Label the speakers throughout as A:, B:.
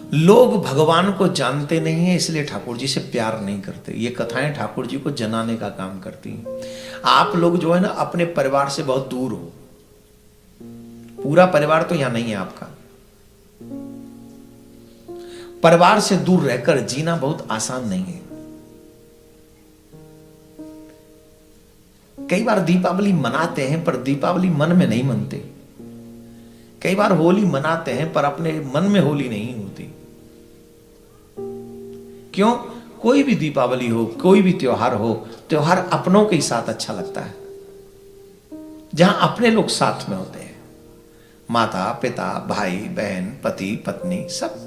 A: लोग भगवान को जानते नहीं है, इसलिए ठाकुर जी से प्यार नहीं करते। ये कथाएं ठाकुर जी को जनाने का काम करती हैं। आप लोग जो है ना अपने परिवार से बहुत दूर हो, पूरा परिवार तो यहां नहीं है आपका। परिवार से दूर रहकर जीना बहुत आसान नहीं है। कई बार दीपावली मनाते हैं पर दीपावली मन में नहीं मनते। कई बार होली मनाते हैं पर अपने मन में होली नहीं होती। क्यों? कोई भी दीपावली हो, कोई भी त्योहार हो, त्योहार अपनों के साथ अच्छा लगता है, जहां अपने लोग साथ में होते हैं, माता पिता भाई बहन पति पत्नी सब।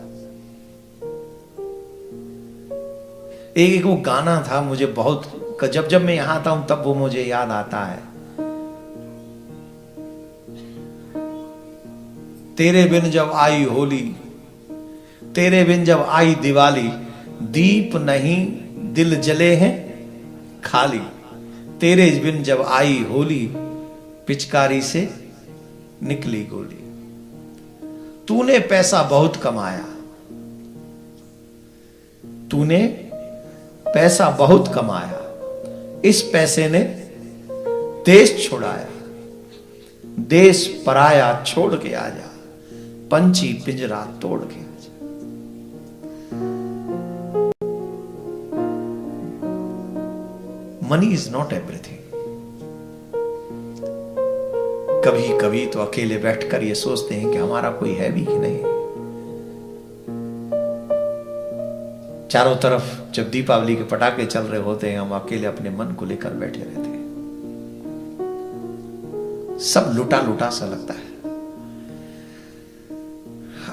A: एक वो गाना था मुझे बहुत, जब मैं यहां आता हूं तब वो मुझे याद आता है। तेरे बिन जब आई होली, तेरे बिन जब आई दिवाली, दीप नहीं दिल जले हैं खाली। तेरे बिन जब आई होली, पिचकारी से निकली गोली। तूने पैसा बहुत कमाया, तूने पैसा बहुत कमाया, इस पैसे ने देश छुड़ाया। देश पराया छोड़ के आजा, पंछी पिंजरा तोड़ के आजा। Money is not everything. कभी कभी तो अकेले बैठकर ये सोचते हैं कि हमारा कोई है भी कि नहीं। चारों तरफ जब दीपावली के पटाखे चल रहे होते हैं, हम अकेले अपने मन को लेकर बैठे रहते हैं। सब लुटा लुटा सा लगता है।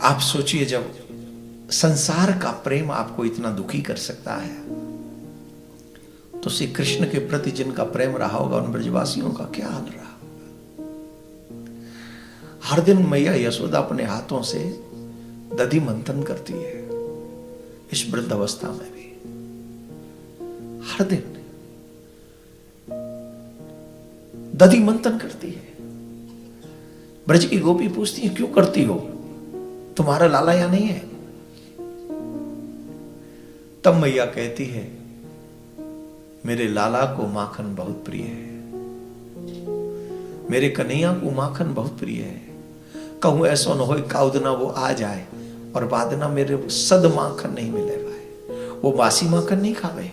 A: आप सोचिए, जब संसार का प्रेम आपको इतना दुखी कर सकता है, तो श्री कृष्ण के प्रति जिनका प्रेम रहा होगा, उन ब्रजवासियों का क्या हाल रहा होगा। हर दिन मैया यशोदा अपने हाथों से दधि मंथन करती है, इस वृद्ध अवस्था में भी हर दिन दधि मंथन करती है। ब्रज की गोपी पूछती है, क्यों करती हो, तुम्हारा लाला या नहीं है? तब मैया कहती है, मेरे लाला को माखन बहुत प्रिय है, मेरे कन्हैया को माखन बहुत प्रिय है। कहूं ऐसा न हो काउदना वो आ जाए और बाद ना मेरे सद माखन नहीं मिले भाई। वो बासी माखन नहीं खावे,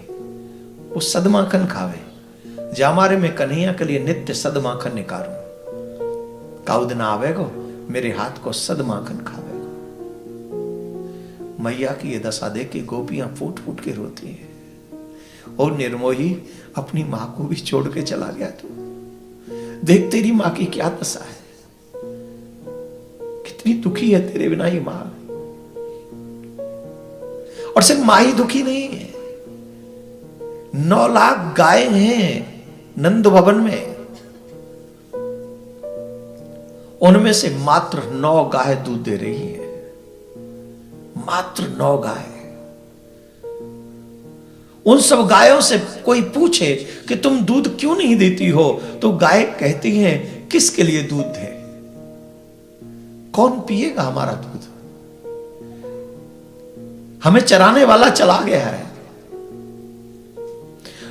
A: वो सद माखन खावे। जामारे में कन्हैया के लिए नित्य सद माखन निकारूं। काउदना आवेगो, मेरे हाथ को सद माखन खावेगो। मैया की ये दशा देख के गोपियां फूट फूट के रोती हैं। और निर्मोही अपनी मां को भी छोड़ के चला गया। तो देख तेरी मां की क्या दशा है, कितनी दुखी है तेरे बिना ही मां। और सिर्फ मां ही दुखी नहीं है, 9 लाख गाय हैं नंद भवन में, उनमें से मात्र 9 गाय दूध दे रही है। मात्र 9 गाय। उन सब गायों से कोई पूछे कि तुम दूध क्यों नहीं देती हो, तो गाय कहती हैं, किसके लिए दूध दे, कौन पिएगा हमारा दूध। हमें चराने वाला चला गया है,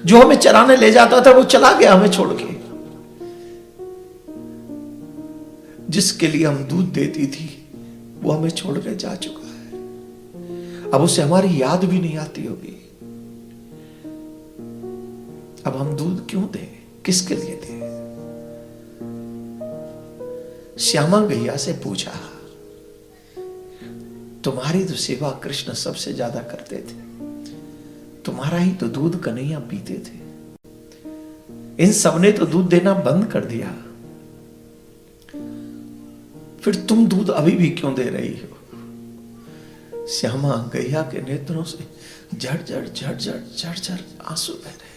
A: जो हमें चराने ले जाता था वो चला गया हमें छोड़ के। जिसके लिए हम दूध देती थी वो हमें छोड़ के जा चुका है। अब उसे हमारी याद भी नहीं आती होगी। अब हम दूध क्यों दें, किसके लिए दें। श्यामा गैया से पूछा, तुम्हारी तो सेवा कृष्ण सबसे ज्यादा करते थे, तुम्हारा ही तो दूध कन्हैया पीते थे, इन सबने तो दूध देना बंद कर दिया, फिर तुम दूध अभी भी क्यों दे रही हो। श्यामा गैया के नेत्रों से झट झट आंसू बह रहे।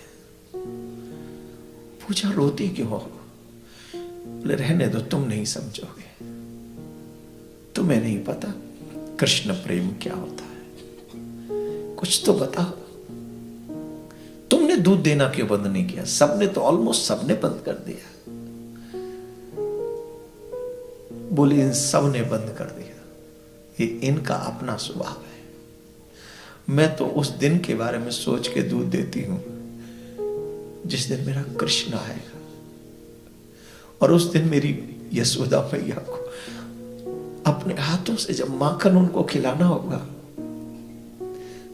A: पूछा, रोती क्यों हो? बोले, रहने दो, तुम नहीं समझोगे, तुम्हें नहीं पता कृष्ण प्रेम क्या होता है, कुछ तो बताओ। तुमने दूध देना क्यों बंद नहीं किया? सबने तो ऑलमोस्ट सबने बंद कर दिया। बोले, इन सब ने बंद कर दिया, ये इनका अपना स्वभाव है। मैं तो उस दिन के बारे में सोच के दूध देती हूं जिस दिन मेरा कृष्ण आएगा, और उस दिन मेरी यशोदा मैया को अपने हाथों से जब माखन उनको खिलाना होगा,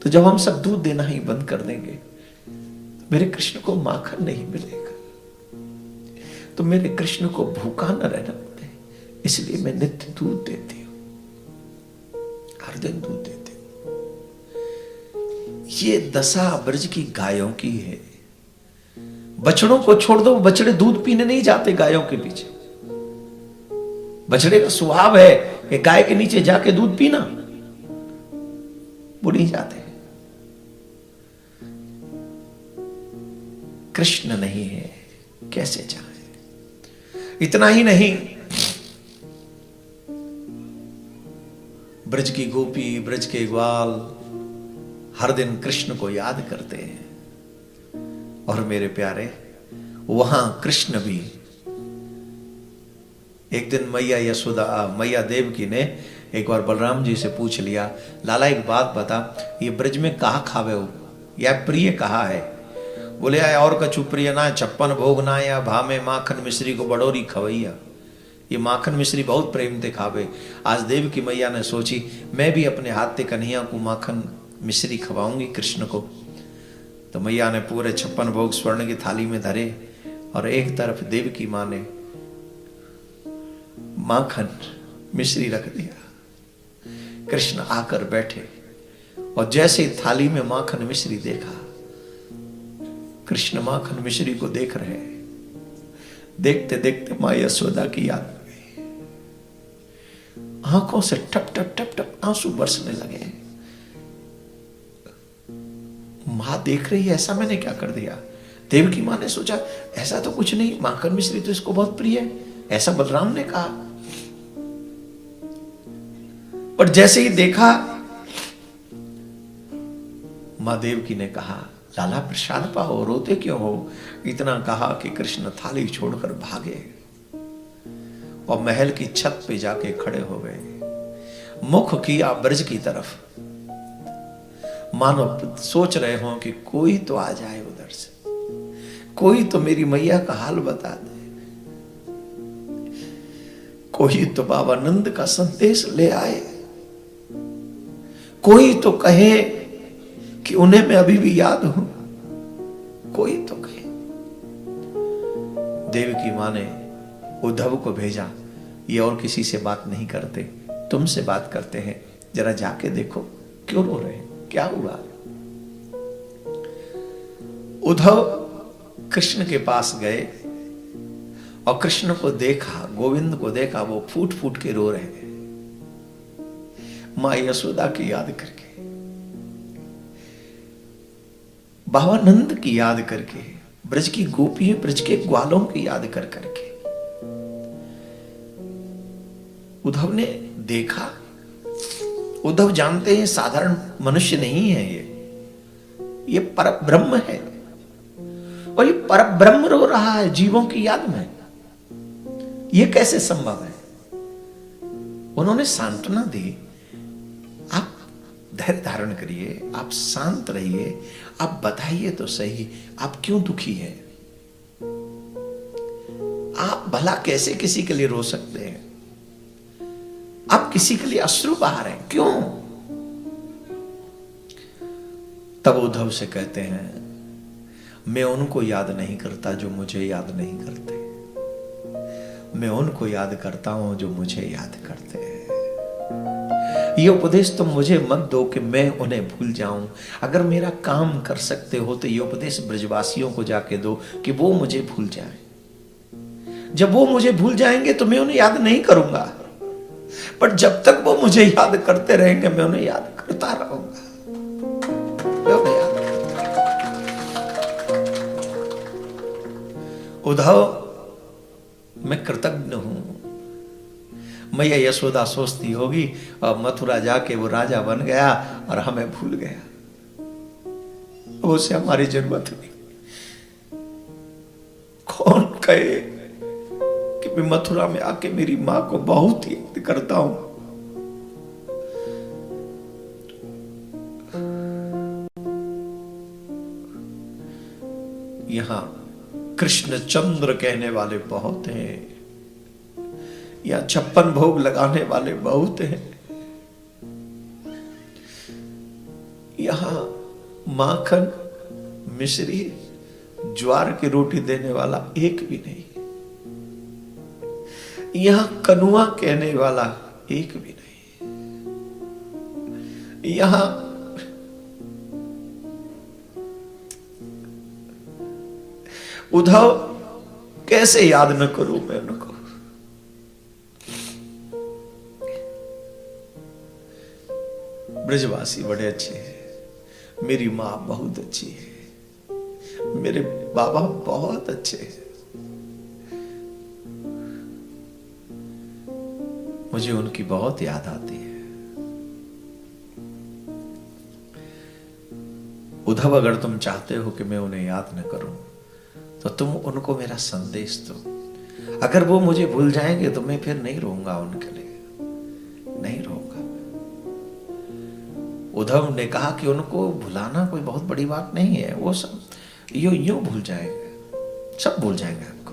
A: तो जब हम सब दूध देना ही बंद कर देंगे, मेरे कृष्ण को माखन नहीं मिलेगा। तो मेरे कृष्ण को भूखा न रहना पड़े, इसलिए मैं नित्य दूध देती हूं, हर दिन दूध देती हूं। ये दशा ब्रज की गायों की है। बछड़ों को छोड़ दो, बछड़े दूध पीने नहीं जाते गायों के पीछे। बछड़े का स्वभाव है कि गाय के नीचे जाके दूध पीना, वो नहीं जाते। कृष्ण नहीं है, कैसे जाए? इतना ही नहीं, ब्रज की गोपी, ब्रज के ग्वाल हर दिन कृष्ण को याद करते हैं। और मेरे प्यारे, वहां कृष्ण भी, एक दिन मैया यशोदा, मैया देवकी ने एक बार बलराम जी से पूछ लिया, लाला एक बात बता, ये ब्रज में कहा खावे हो, या प्रिय कहा है? बोले आया और कछु प्रिय ना, छप्पन भोग ना, या भामे माखन मिश्री को बड़ोरी खवैया। ये माखन मिश्री बहुत प्रेम ते खावे। आज देव की मैया ने सोची, मैं भी अपने हाथ से कन्हैया को माखन मिश्री खवाऊंगी कृष्ण को। तो मैया ने पूरे 56 भोग स्वर्ण की थाली में धरे, और एक तरफ देव की मां ने माखन मिश्री रख दिया। कृष्ण आकर बैठे, और जैसे थाली में माखन मिश्री देखा, कृष्ण माखन मिश्री को देख रहे, देखते देखते मां यशोदा की याद आ गई। आंखों से टप टप टप टप आंसू बरसने लगे। मां देख रही है, ऐसा मैंने क्या कर दिया? देव की मां ने सोचा, ऐसा तो कुछ नहीं, माखन मिश्री तो इसको बहुत प्रिय है, ऐसा बलराम ने कहा। पर जैसे ही देखा, मां देवकी ने कहा, लाला प्रसाद पाओ, रोते क्यों हो? इतना कहा कि कृष्ण थाली छोड़कर भागे और महल की छत पे जाके खड़े हो गए। मुख किया ब्रज की तरफ, मानो सोच रहे हो कि कोई तो आ जाए उधर से, कोई तो मेरी मैया का हाल बता दे, कोई तो बाबा नंद का संदेश ले आए, कोई तो कहे कि उन्हें मैं अभी भी याद हूं, कोई तो कहे। देव की मां ने उद्धव को भेजा, ये और किसी से बात नहीं करते, तुमसे बात करते हैं, जरा जाके देखो क्यों रो रहे हैं, क्या हुआ? उद्धव कृष्ण के पास गए और कृष्ण को देखा, गोविंद को देखा, वो फूट फूट के रो रहे हैं, मां यशोदा की याद करके, बाबा नंद की याद करके, ब्रज की गोपियों, ब्रज के ग्वालों की याद कर करके। उद्धव ने देखा, उद्धव जानते हैं साधारण मनुष्य नहीं है, ये परब्रह्म है, और ये परब्रह्म रो रहा है जीवों की याद में, ये कैसे संभव है? उन्होंने सांत्वना दी, आप धैर्य धारण करिए, आप शांत रहिए, आप बताइए तो सही, आप क्यों दुखी हैं? आप भला कैसे किसी के लिए रो सकते हैं? आप किसी के लिए अश्रु बहा रहे हैं, क्यों? तब उद्धव से कहते हैं, मैं उनको याद नहीं करता जो मुझे याद नहीं करते, मैं उनको याद करता हूं जो मुझे याद करते हैं। ये उपदेश तुम मुझे मत दो कि मैं उन्हें भूल जाऊं। अगर मेरा काम कर सकते हो तो ये उपदेश ब्रजवासियों को जाके दो कि वो मुझे भूल जाएं। जब वो मुझे भूल जाएंगे तो मैं उन्हें याद नहीं करूंगा, पर जब तक वो मुझे याद करते रहेंगे मैं उन्हें याद करता रहूंगा। उद्धव, मैं कृतज्ञ हूं। मैया यशोदा सोचती होगी, और मथुरा जाके वो राजा बन गया और हमें भूल गया, उसे हमारी जरूरत नहीं। कौन कहे कि मैं मथुरा में आके मेरी मां को बहुत ही याद करता हूं। यहां कृष्णचंद्र कहने वाले बहुत हैं, यहां 56 भोग लगाने वाले बहुत हैं, यहां माखन मिश्री ज्वार की रोटी देने वाला एक भी नहीं, यहां कनुआ कहने वाला एक भी नहीं, यहां उद्धव कैसे याद न करूं मैं उनको। ब्रजवासी बड़े अच्छे हैं, मेरी मां बहुत अच्छी है, मेरे बाबा बहुत अच्छे हैं, मुझे उनकी बहुत याद आती है। उद्धव, अगर तुम चाहते हो कि मैं उन्हें याद न करूं तो तुम उनको मेरा संदेश दो। अगर वो मुझे भूल जाएंगे तो मैं फिर नहीं रहूंगा उनके लिए, नहीं रहूंगा। उद्धव ने कहा कि उनको भुलाना कोई बहुत बड़ी बात नहीं है, वो सब यूं भूल जाएंगे, सब भूल जाएंगे आपको।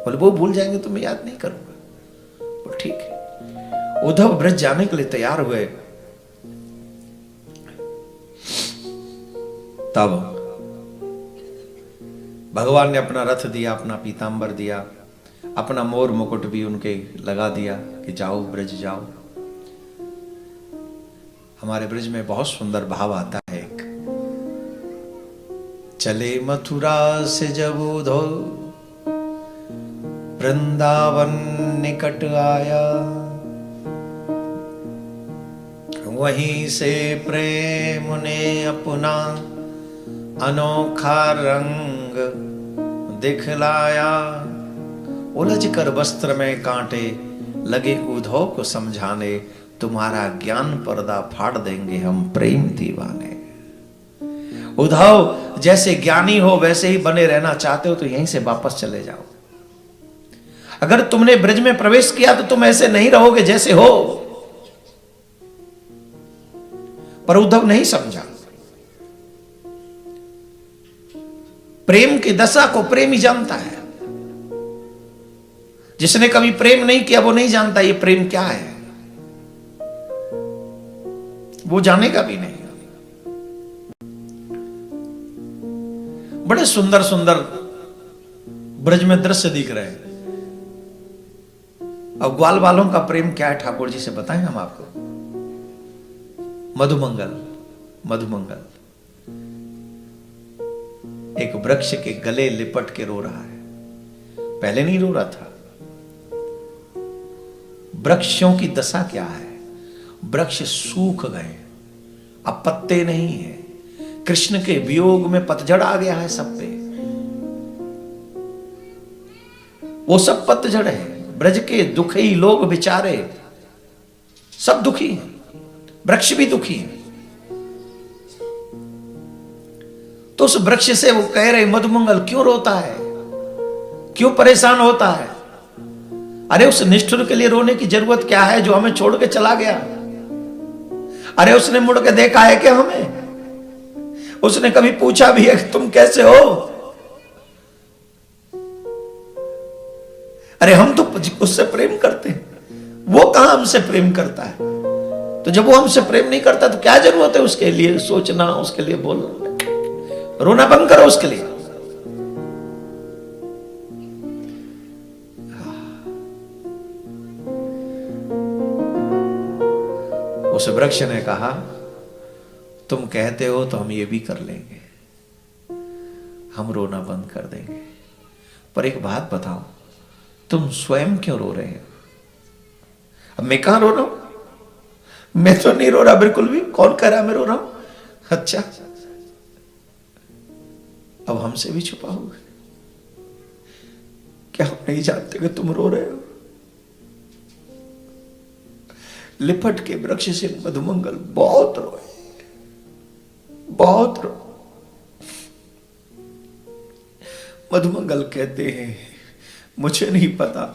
A: बोले वो भूल जाएंगे तो मैं याद नहीं करूंगा। बोले ठीक है। उद्धव ब्रज जाने के लिए तैयार हुए। तब भगवान ने अपना रथ दिया, अपना पीतांबर दिया, अपना मोर मुकुट भी उनके लगा दिया कि जाओ ब्रज जाओ। हमारे ब्रज में बहुत सुंदर भाव आता है एक, चले मथुरा से जब उद्धव वृंदावन निकट आया, वहीं से प्रेम ने अपना अनोखा रंग दिखलाया। उलझ कर वस्त्र में कांटे लगे उद्धव को समझाने, तुम्हारा ज्ञान पर्दा फाड़ देंगे हम प्रेम दीवाने। उद्धव जैसे ज्ञानी हो वैसे ही बने रहना चाहते हो तो यहीं से वापस चले जाओ। अगर तुमने ब्रज में प्रवेश किया तो तुम ऐसे नहीं रहोगे जैसे हो। पर उद्धव नहीं समझा। प्रेम की दशा को प्रेम ही जानता है। जिसने कभी प्रेम नहीं किया वो नहीं जानता ये प्रेम क्या है, वो जानेगा भी नहीं। बड़े सुंदर सुंदर ब्रज में दृश्य दिख रहे हैं। अब ग्वाल वालों का प्रेम क्या है ठाकुर जी से बताएं हम आपको। मधुमंगल, मधुमंगल एक वृक्ष के गले लिपट के रो रहा है। पहले नहीं रो रहा था। वृक्षों की दशा क्या है, वृक्ष सूख गए, अब पत्ते नहीं है। कृष्ण के वियोग में पतझड़ आ गया है सब पे। वो सब पतझड़ है। ब्रज के दुखी लोग बेचारे सब दुखी हैं, वृक्ष भी दुखी है। तो उस वृक्ष से वो कह रहे मधुमंगल क्यों रोता है, क्यों परेशान होता है। अरे उस निष्ठुर के लिए रोने की जरूरत क्या है जो हमें छोड़ के चला गया। अरे उसने मुड़ के देखा है क्या हमें, उसने कभी पूछा भी है कि तुम कैसे हो। अरे हम तो उससे प्रेम करते हैं, वो कहां हमसे प्रेम करता है। तो जब वो हमसे प्रेम नहीं करता तो क्या जरूरत है उसके लिए सोचना, उसके लिए बोलना। रोना बंद करो उसके लिए। उस वृक्ष ने कहा तुम कहते हो तो हम ये भी कर लेंगे, हम रोना बंद कर देंगे। पर एक बात बताओ, तुम स्वयं क्यों रो रहे हो। अब मैं कहां रो रहा हूं, मैं तो नहीं रो रहा बिल्कुल भी। कौन कह रहा मैं रो रहा हूं। अच्छा अब हमसे भी छुपा हुआ है क्या, हम नहीं जानते कि तुम रो रहे हो। लिपट के वृक्ष से मधुमंगल बहुत रोए, बहुत रो। मधुमंगल कहते हैं मुझे नहीं पता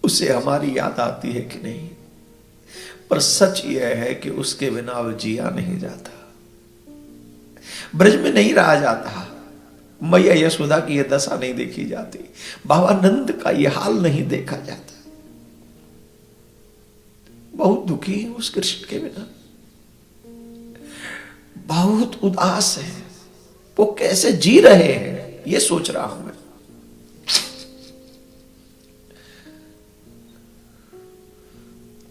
A: उसे हमारी याद आती है कि नहीं, पर सच यह है कि उसके बिना वो जिया नहीं जाता, ब्रज में नहीं रहा जाता। मैया यशोदा की यह दशा नहीं देखी जाती, बाबा नंद का यह हाल नहीं देखा जाता। बहुत दुखी है उस कृष्ण के बिना, बहुत उदास है, वो कैसे जी रहे हैं ये सोच रहा हूं मैं।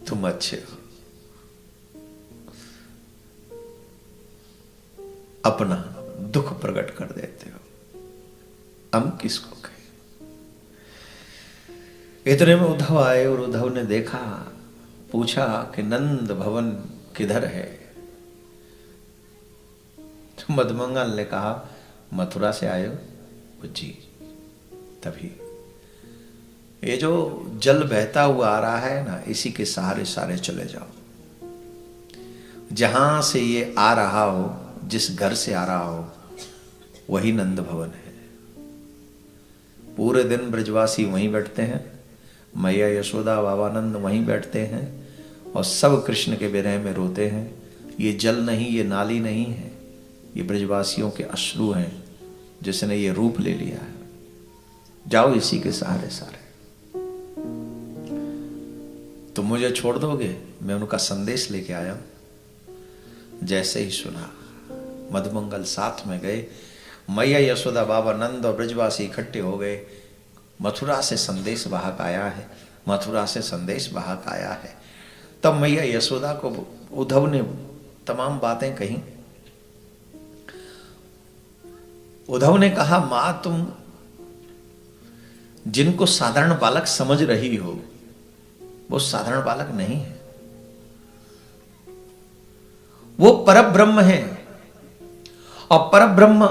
A: तुम अच्छे हो, अपना दुख प्रकट कर देते हो, हम किसको कहें। इतने में उद्धव आए और उद्धव ने देखा, पूछा कि नंद भवन किधर है। तो मधुमंगल ने कहा मथुरा से आए हो जी। तभी ये जो जल बहता हुआ आ रहा है ना, इसी के सहारे सारे चले जाओ। जहां से ये आ रहा हो, जिस घर से आ रहा हो, वही नंद भवन है। पूरे दिन ब्रजवासी वहीं बैठते हैं, मैया यशोदा बाबानंद वहीं बैठते हैं और सब कृष्ण के विरह में रोते हैं। ये जल नहीं, ये नाली नहीं है, ये ब्रजवासियों के अश्रु हैं जिसने ये रूप ले लिया है। जाओ इसी के सहारे सारे। तुम मुझे छोड़ दोगे, मैं उनका संदेश लेके आया। जैसे ही सुना, मधुमंगल साथ में गए, मैया यशोदा बाबा नंद और ब्रजवासी इकट्ठे हो गए। मथुरा से संदेश वाहक आया है, मथुरा से संदेश वाहक आया है। तब मैया यशोदा को उद्धव ने तमाम बातें कही। उद्धव ने कहा, मां तुम जिनको साधारण बालक समझ रही हो, वो साधारण बालक नहीं है, वो परब्रह्म है। और परब्रह्म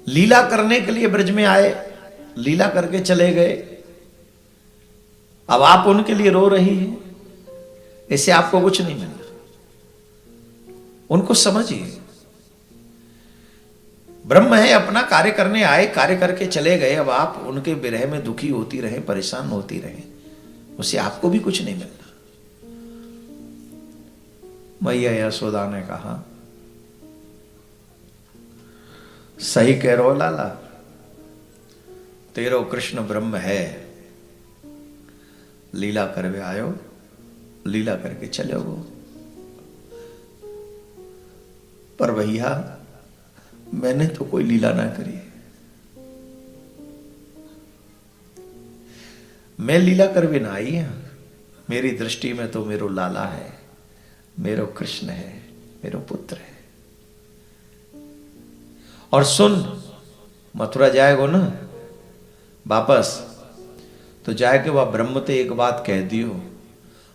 A: लीला करने के लिए ब्रज में आए, लीला करके चले गए। अब आप उनके लिए रो रही हैं, इससे आपको कुछ नहीं मिलना। उनको समझिए, ब्रह्म है, अपना कार्य करने आए, कार्य करके चले गए। अब आप उनके विरह में दुखी होती रहे, परेशान होती रहे, उससे आपको भी कुछ नहीं मिलना। मैया यशोदा ने कहा, सही कह रो लाला, तेरो कृष्ण ब्रह्म है, लीला करवे आयो, लीला करके चले वो। पर भैया मैंने तो कोई लीला ना करी, मैं लीला करवे ना आई हूं। मेरी दृष्टि में तो मेरो लाला है, मेरो कृष्ण है, मेरो पुत्र है। और सुन, मथुरा जाएगो ना वापस, तो जाके वह ब्रह्म ते एक बात कह दियो,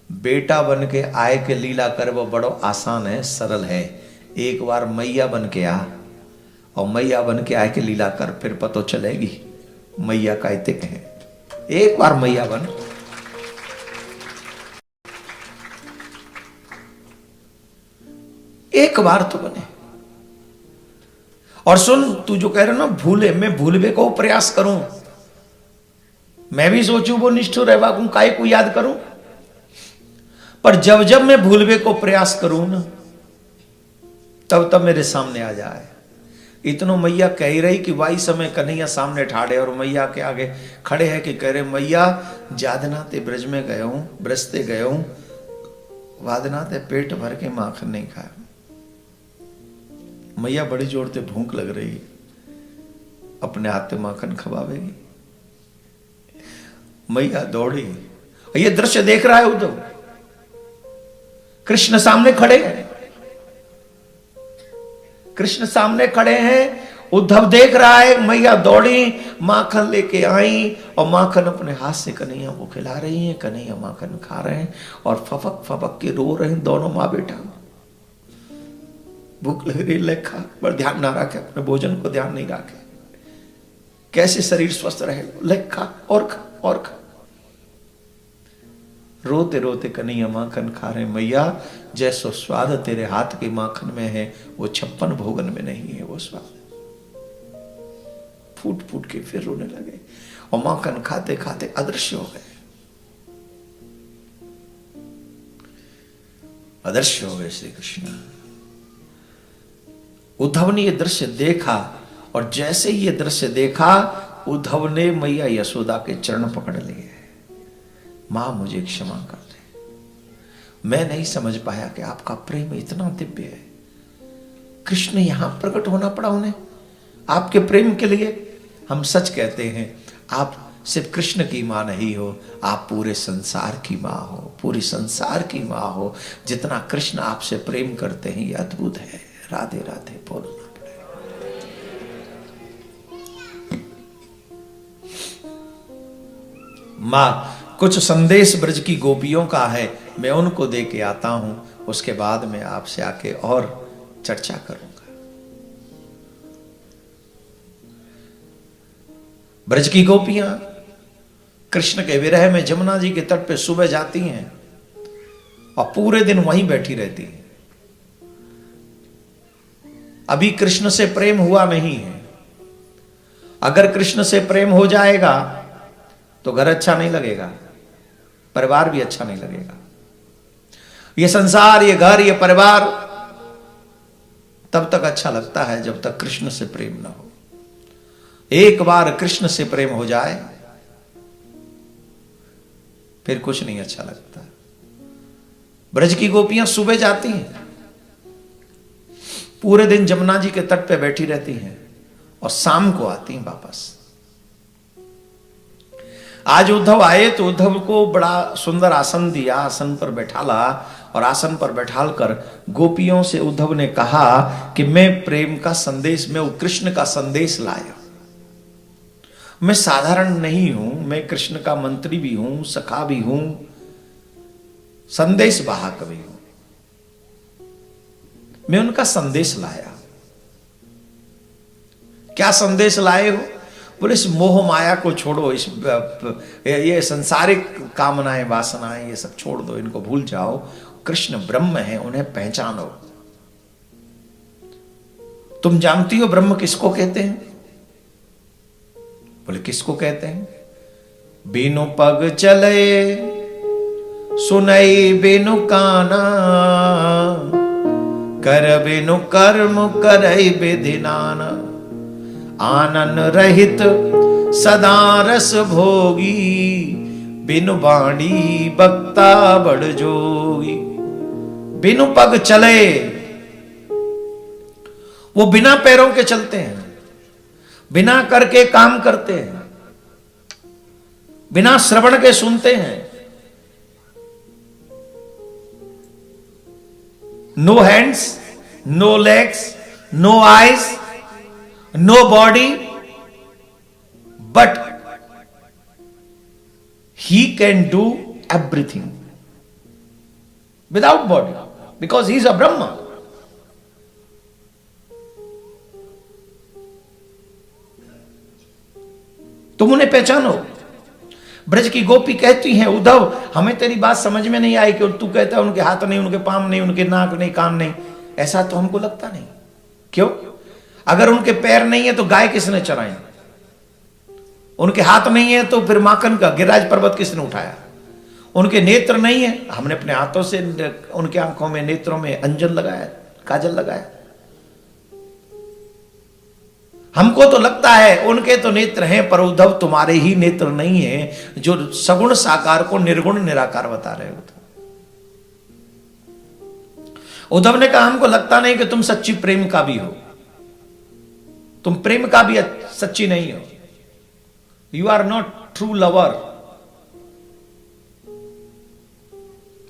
A: बेटा बन के आए के लीला कर, वो बड़ो आसान है, सरल है। एक बार मैया बन के आ, और मैया बन के आए के लीला कर, फिर पतो चलेगी मैया का इतिक है। एक बार मैया बन। एक बार तो बने। और सुन, तू जो कह रहे ना भूले, मैं भूलवे को प्रयास करूं, मैं भी सोचूं वो निष्ठुर रहवा को काय को याद करूं, पर जब जब मैं भूलवे को प्रयास करूं ना, तब तब मेरे सामने आ जाए। इतनो मैया कह रही कि वाई समय कन्हैया सामने ठाड़े, और मैया के आगे खड़े हैं कि कह रहे, मैया जादना ते ब्रज में गए हूं, ब्रजते गए हूं, वादना ते पेट भर के माखन नहीं खाया। मैया बड़ी जोर से भूख लग रही है, अपने हाथ से माखन खवावेगी। मैया दौड़ी, ये दृश्य देख रहा है उद्धव, कृष्ण सामने खड़े हैं, कृष्ण सामने खड़े हैं, उद्धव देख रहा है। मैया दौड़ी, माखन लेके आई, और माखन अपने हाथ से कन्हैया को खिला रही हैं। कन्हैया माखन खा रहे हैं और फपक फपक के रो रहे हैं, दोनों माँ बेटा। भूख लग रही, लेखा पर ध्यान ना रखे, अपने भोजन को ध्यान नहीं रखे, कैसे शरीर स्वस्थ रहे, लेखा और खा और खा। रोते रोते कन्हैया माखन खा रहे। मैया जैसो स्वाद तेरे हाथ के माखन में है, वो 56 भोगन में नहीं है वो स्वाद। फूट फूट के फिर रोने लगे, और माखन खाते खाते अदृश्य हो गए, अदृश्य हो गए श्री कृष्ण। उद्धव ने ये दृश्य देखा और जैसे ही ये दृश्य देखा उद्धव ने मैया यशोदा के चरण पकड़ लिए। मां मुझे क्षमा कर दे, मैं नहीं समझ पाया कि आपका प्रेम इतना दिव्य है। कृष्ण यहां प्रकट होना पड़ा उन्हें आपके प्रेम के लिए। हम सच कहते हैं आप सिर्फ कृष्ण की मां नहीं हो, आप पूरे संसार की मां हो, पूरी संसार की मां हो। जितना कृष्ण आपसे प्रेम करते हैं ये अद्भुत है। राधे राधे बोलना पड़ेगा। मां कुछ संदेश ब्रज की गोपियों का है, मैं उनको दे के आता हूं, उसके बाद मैं आपसे आके और चर्चा करूंगा। ब्रज की गोपियां कृष्ण के विरह में जमुना जी के तट पे सुबह जाती हैं और पूरे दिन वहीं बैठी रहती हैं। अभी कृष्ण से प्रेम हुआ नहीं है। अगर कृष्ण से प्रेम हो जाएगा तो घर अच्छा नहीं लगेगा, परिवार भी अच्छा नहीं लगेगा। ये संसार, ये घर, ये परिवार तब तक अच्छा लगता है जब तक कृष्ण से प्रेम ना हो। एक बार कृष्ण से प्रेम हो जाए फिर कुछ नहीं अच्छा लगता। ब्रज की गोपियां सुबह जाती हैं, पूरे दिन जमुना जी के तट पे बैठी रहती हैं और शाम को आती हैं वापस। आज उद्धव आए तो उद्धव को बड़ा सुंदर आसन दिया, आसन पर बैठाला और आसन पर बैठालकर गोपियों से उद्धव ने कहा कि मैं प्रेम का संदेश, मैं कृष्ण का संदेश लाया। मैं साधारण नहीं हूं, मैं कृष्ण का मंत्री भी हूं, सखा भी हूं, संदेश वाहक भी हूं। मैं उनका संदेश लाया। क्या संदेश लाए हो? बोले इस मोह माया को छोड़ो, इस ये सांसारिक कामनाएं वासनाएं ये सब छोड़ दो, इनको भूल जाओ। कृष्ण ब्रह्म है, उन्हें पहचानो। तुम जानती हो ब्रह्म किसको कहते हैं? बोले किसको कहते हैं? बिनु पग चले सुनई बिनु काना, कर बिनु कर्म करई विधिनाना, आनन रहित सदा रस भोगी, बिनु बाणी बक्ता बड़ जोगी। बिनु पग चले, वो बिना पैरों के चलते हैं, बिना करके काम करते हैं, बिना श्रवण के सुनते हैं। No hands, no legs, no eyes, no body, but he can do everything without body because he is a Brahma. तुम उन्हें पहचानो। ब्रज की गोपी कहती हैं उद्धव हमें तेरी बात समझ में नहीं आई कि तू कहता है उनके हाथ नहीं, उनके पांव नहीं, उनके नाक नहीं, कान नहीं। ऐसा तो हमको लगता नहीं। क्यों? अगर उनके पैर नहीं है तो गाय किसने चराई? उनके हाथ नहीं है तो फिर माखन का गिरिराज पर्वत किसने उठाया? उनके नेत्र नहीं है, हमने अपने हाथों से उनके आंखों में, नेत्रों में अंजन लगाया, काजल लगाया। हमको तो लगता है उनके तो नेत्र हैं, पर उद्धव तुम्हारे ही नेत्र नहीं है जो सगुण साकार को निर्गुण निराकार बता रहे हो। उद्धव ने कहा हमको लगता नहीं कि तुम सच्ची प्रेम का भी हो, तुम प्रेम का भी सच्ची नहीं हो। You are not true lover.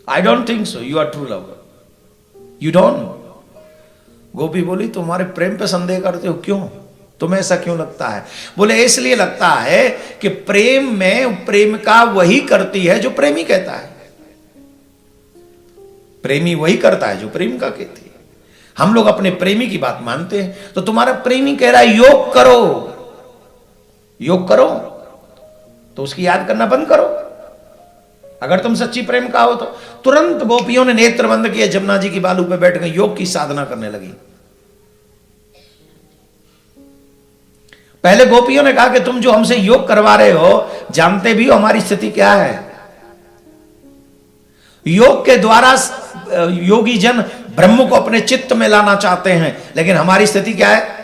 A: I don't think so. You are true lover. You don't know. गोपी बोली तुम्हारे प्रेम पे संदेह करते हो, क्यों? तुम्हें ऐसा क्यों लगता है? बोले इसलिए लगता है कि प्रेम में प्रेम का वही करती है जो प्रेमी कहता है। प्रेमी वही करता है जो प्रेम का कहती है। हम लोग अपने प्रेमी की बात मानते हैं। तो तुम्हारा प्रेमी कह रहा है योग करो, योग करो, तो उसकी याद करना बंद करो। अगर तुम सच्ची प्रेम का हो तो। तुरंत गोपियों ने नेत्र बंद किए, जमुना जी की बालू पे बैठ गई, योग की साधना करने लगी। पहले गोपियों ने कहा कि तुम जो हमसे योग करवा रहे हो जानते भी हो हमारी स्थिति क्या है। योग के द्वारा योगी जन ब्रह्म को अपने चित्त में लाना चाहते हैं, लेकिन हमारी स्थिति क्या है?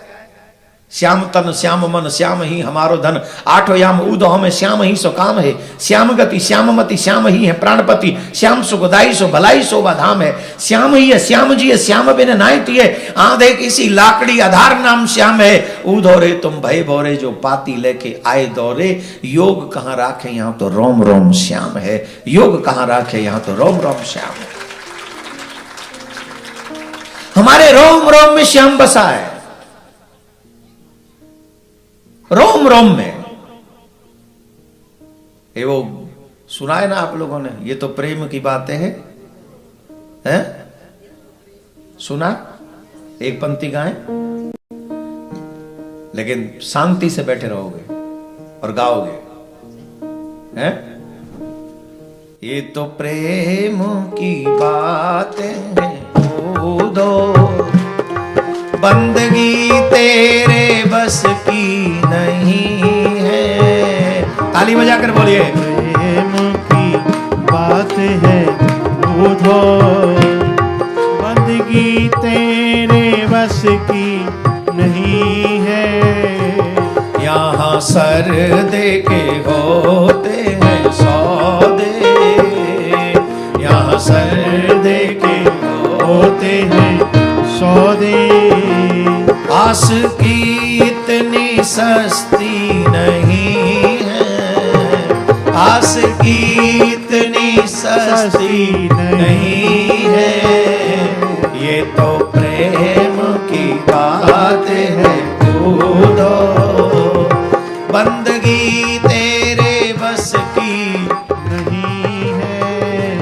A: श्याम तन श्याम मन श्याम ही हमारो धन, आठों याम ऊदो में श्याम ही सो काम है, श्याम गति श्याम मति श्याम ही है प्राणपति, श्याम सुखदाई सो भलाई शोभा धाम है, श्याम ही है श्याम जी है श्याम बिन नायती है, आधे किसी लाकड़ी आधार नाम श्याम है, ऊधो रे तुम भय भोरे जो पाती लेके आए दौरे, योग कहाँ राखे यहाँ तो रोम रोम श्याम है, योग कहाँ राखे यहाँ तो रोम रोम श्याम है। हमारे रोम रोम में श्याम बसा है, रोम रोम में। ये वो सुना है ना आप लोगों ने, ये तो प्रेम की बातें हैं? सुना? एक पंक्ति गाएं, लेकिन शांति से बैठे रहोगे और गाओगे, हैं? ये तो प्रेम की बातें हैं दो, बंदगी तेरे बस की नहीं है। ताली बजाकर बोलिए।
B: प्रेम की बात है उधो, बंदगी तेरे बस की नहीं है।
A: यहाँ सर दे के होते हैं सौदे, यहाँ सर दे के
B: होते हैं सौदे,
A: आस की इतनी सस्ती नहीं है, आस की इतनी सस्ती नहीं है, ये तो प्रेम की बात है कूदो, बंदगी तेरे बस की
B: नहीं है।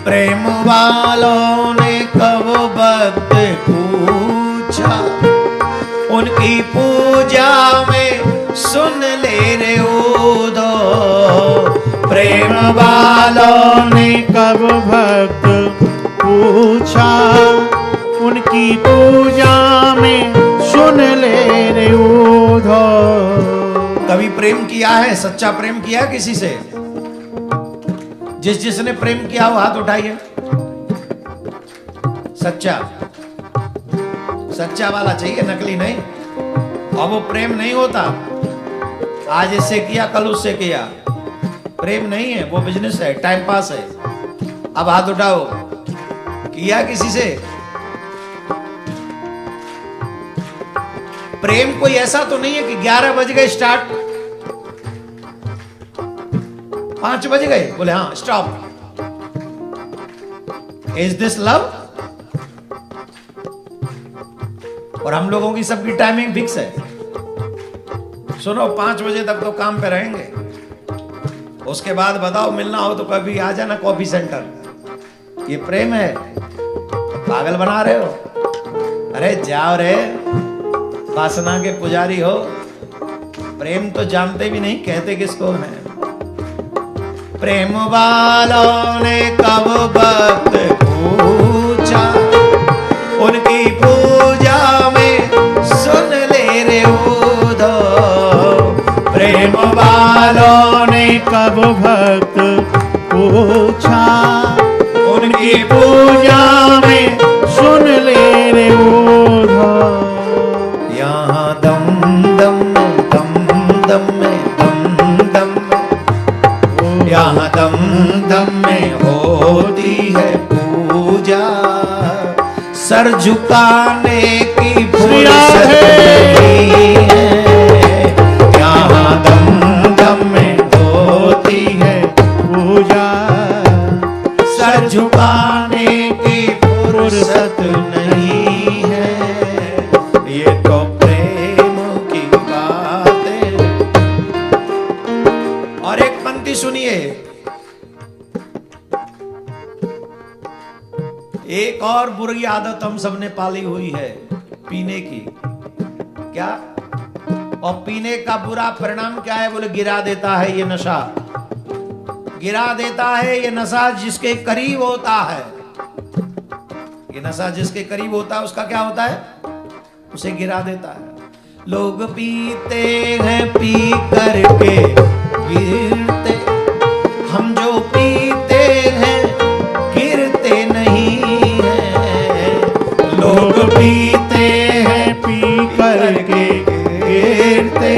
A: प्रेम वालों ने कब भक्त पूछा, उनकी पूजा में सुन ले रे उदो, प्रेम वालों ने
B: कब भक्त पूछा, उनकी पूजा में सुन ले रे उधो।
A: कभी प्रेम किया है? सच्चा प्रेम किया है किसी से? जिसने प्रेम किया वो हाथ उठाइए। सच्चा, सच्चा वाला चाहिए, नकली नहीं। और वो प्रेम नहीं होता, आज इससे किया कल उससे किया, प्रेम नहीं है, वो बिजनेस है, टाइम पास है। अब हाथ उठाओ, किया किसी से? प्रेम कोई ऐसा तो नहीं है कि 11 बज गए स्टार्ट, 5 बज गए बोले हाँ स्टॉप। Is this love? और हम लोगों की सबकी टाइमिंग फिक्स है। सुनो, 5 बजे तक तो काम पे रहेंगे, उसके बाद बताओ मिलना हो तो कभी आ जाना कॉफी सेंटर। ये प्रेम है? पागल बना रहे हो? अरे जाओ रे, वासना के पुजारी हो। प्रेम तो जानते भी नहीं, कहते किसको है। प्रेम वालों ने कब भक्त पूछा, उनकी पूजा में सुन ले रे उधो, प्रेम वालों ने
B: कब भक्त पूछा,
A: उनकी
B: पूजा में सुन ले रे उधो।
A: यहाँ दम दम दम दम में दम दम में, यहाँ दम दम में होती है पूजा, सर झुकाने की फुर्सत नहीं है, यहाँ दम दम में होती है
B: पूजा,
A: सर झुकाने की फुर्सत नहीं है, ये तो प्रेम की बात है। और एक पंक्ति सुनिए, एक और बुरी आदत हम सबने पाली हुई है, पीने की। क्या? और पीने का बुरा परिणाम क्या है? बोले गिरा देता है ये नशा, गिरा देता है ये नशा जिसके करीब होता है। ये नशा जिसके करीब होता है उसका क्या होता है? उसे गिरा देता है। लोग पीते हैं पी करके गिरते, हम जो पीते हैं गिरते नहीं हैं, लोग
B: पीते हैं पी करके गिरते,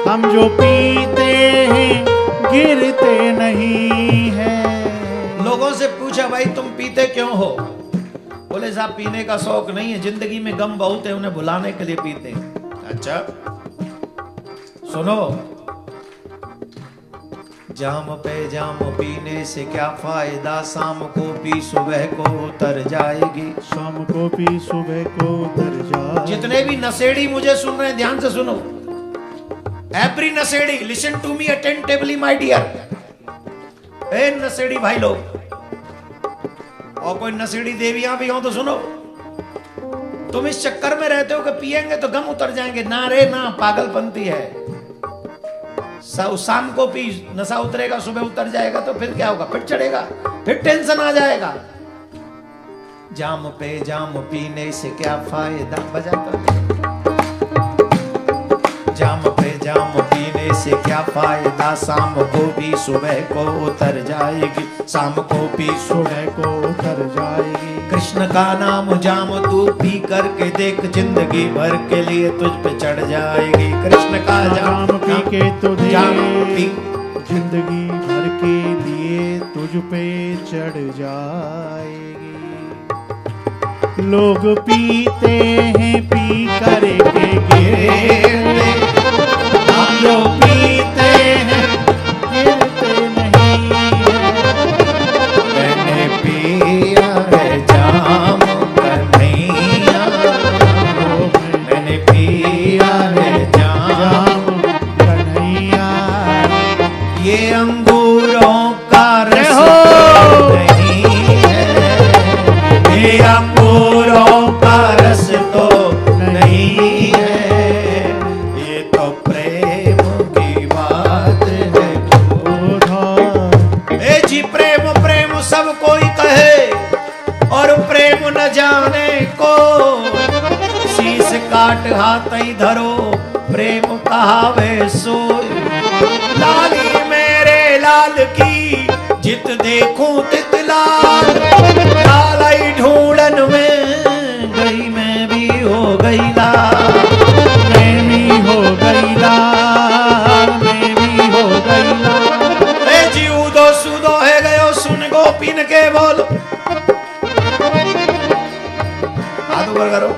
B: हम जो पीते हैं गिरते नहीं है।
A: लोगों से पूछा भाई तुम पीते क्यों हो? बोले साहब पीने का शौक नहीं है, जिंदगी में गम बहुत है, उन्हें भुलाने के लिए पीते हैं। अच्छा सुनो, जाम पे जाम पीने से क्या फायदा, शाम को पी सुबह को उतर जाएगी।
B: शाम को पी सुबह को उतर जाए।
A: जितने भी नशेड़ी मुझे सुन रहे हैं ध्यान से सुनो, एवरी नशेड़ी listen to me attentively my dear. ए नशेड़ी भाई लोग, और कोई नशेड़ी देवियां भी हो तो सुनो, तुम इस चक्कर में रहते हो कि पिएंगे तो गम उतर जाएंगे। ना रे ना, पागलपंती है। शाम को पी, नशा उतरेगा, सुबह उतर जाएगा तो फिर क्या होगा? फिर चढ़ेगा, फिर टेंशन आ जाएगा। जाम पे जाम पीने से क्या फायदा, बजाता जाम पे जाम पीने से क्या फायदा, शाम को भी सुबह को उतर जाएगी। शाम को भी
B: सुबह को उतर जाएगी।
A: कृष्ण का नाम जाम तू पी करके देख, जिंदगी भर के लिए तुझ पे चढ़ जाएगी। कृष्ण का जाम
B: पी के तुझे
A: जाम पी,
B: जिंदगी भर के लिए तुझ पे चढ़ जाएगी। लोग पीते हैं पी करके गिरते, हम जो पीते हैं गिरते नहीं है।
A: मैंने पिया है जाम कन्हैया, मैंने पिया है जाम
B: कन्हैया।
A: ये अंगूरों का रस नहीं है, ये अंगूरों का रस तो नहीं है, ये तो प्रेम की बात है। ए जी प्रेम प्रेम सब कोई कहे, और प्रेम न जाने को शीश काट हाथ ही धरो, प्रेम कहावे सोई। लाली मेरे लाल की जित देखूं तित लाल, लालाई ढूंढन में गई मैं भी हो गई लाल।
B: मैं भी हो गई लाल, मैं भी हो गई लाल।
A: ए जी उदो सुदो है गयो, सुन गोपिन के बोल। हाथ ऊपर करो।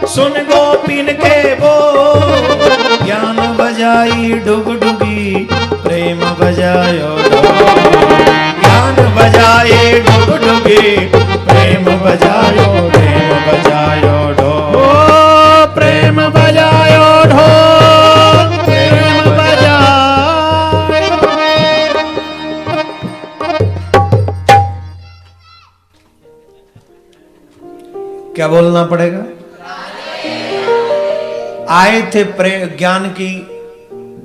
A: सुन गोपिन के बोल, ज्ञान बजाई डुगडुगी, प्रेम बजायो ढोल। ज्ञान बजाए डुगडुगी, प्रेम बजायो, प्रेम बजायो ढोल।
B: प्रेम बजायो ढोल, प्रेम बजायो।
A: क्या बोलना पड़ेगा? आए थे प्रेम ज्ञान की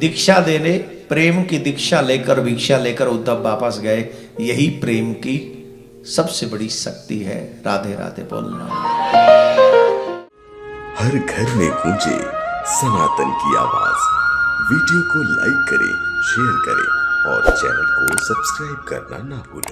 A: दीक्षा देने, प्रेम की दीक्षा लेकर भिक्षा लेकर उद्धव वापस गए। यही प्रेम की सबसे बड़ी शक्ति है। राधे राधे बोलना।
C: हर घर में गूंजे सनातन की आवाज। वीडियो को लाइक करें, शेयर करें और चैनल को सब्सक्राइब करना ना भूलें।